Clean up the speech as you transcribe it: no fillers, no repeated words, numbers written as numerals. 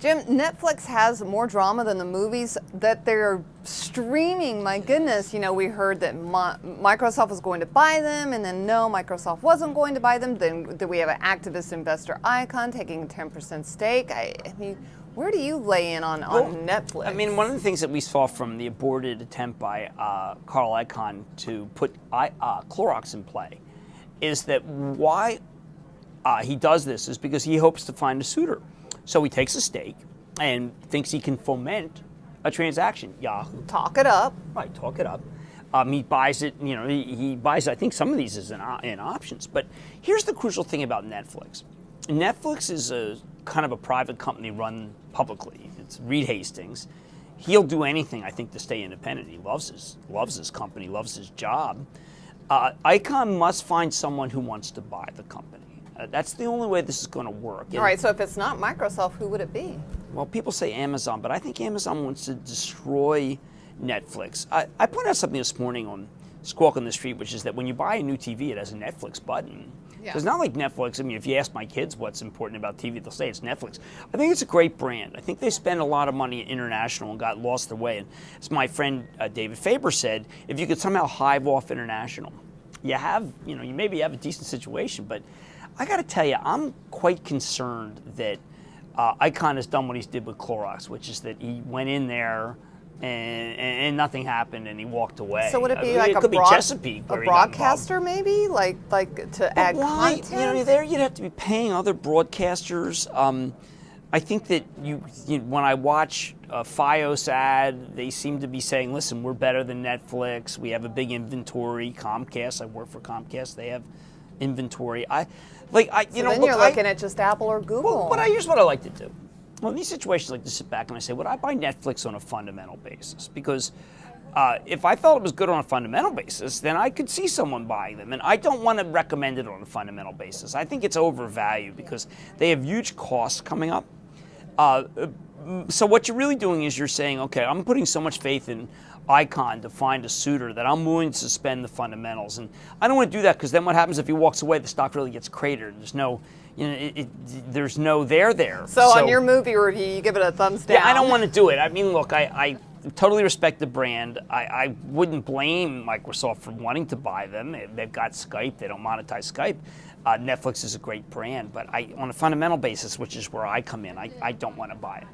Jim, Netflix has more drama than the movies that they're streaming. My goodness, we heard that Microsoft was going to buy them, and then no, Microsoft wasn't going to buy them. Then we have an activist investor, Icon, taking a 10% stake. I mean, where do you lay in on Netflix? I mean, one of the things that we saw from the aborted attempt by Carl Icahn to put Clorox in play is that why he does this is because he hopes to find a suitor. So he takes a stake and thinks he can foment a transaction. Yahoo. Talk it up. Right, talk it up. He buys it, he buys, I think, some of these as in options. But here's the crucial thing about Netflix. Netflix is a kind of a private company run publicly. It's Reed Hastings. He'll do anything, I think, to stay independent. He loves his company, loves his job. Icahn must find someone who wants to buy the company. That's the only way this is going to work. All right, so if it's not Microsoft, who would it be? Well, people say Amazon, but I think Amazon wants to destroy Netflix. I pointed out something this morning on Squawk on the Street, which is that when you buy a new TV, it has a Netflix button. Yeah. So it's not like Netflix. I mean, if you ask my kids what's important about TV, they'll say it's Netflix. I think it's a great brand. I think they spend a lot of money international and got lost their way. And as my friend David Faber said, if you could somehow hive off international, you maybe have a decent situation, but I got to tell you, I'm quite concerned that Icahn has done what he did with Clorox, which is that he went in there and nothing happened and he walked away. So would it be Chesapeake, a broadcaster maybe, like to add content? There you'd have to be paying other broadcasters. I think that when I watch a FiOS ad, they seem to be saying, "Listen, we're better than Netflix. We have a big inventory." Comcast, I work for Comcast. They have inventory. Then you're looking at just Apple or Google. But here's what I like to do. Well, in these situations, I like to sit back and I say, would I buy Netflix on a fundamental basis? Because if I felt it was good on a fundamental basis, then I could see someone buying them. And I don't want to recommend it on a fundamental basis. I think it's overvalued because they have huge costs coming up. So what you're really doing is you're saying, okay, I'm putting so much faith in Icahn to find a suitor that I'm willing to suspend the fundamentals. And I don't want to do that because then what happens if he walks away, the stock really gets cratered. There's no, there's no there. So on your movie review, you give it a thumbs down. Yeah, I don't want to do it. I mean, look, I totally respect the brand. I wouldn't blame Microsoft for wanting to buy them. They've got Skype. They don't monetize Skype. Netflix is a great brand, but on a fundamental basis, which is where I come in, I don't want to buy it.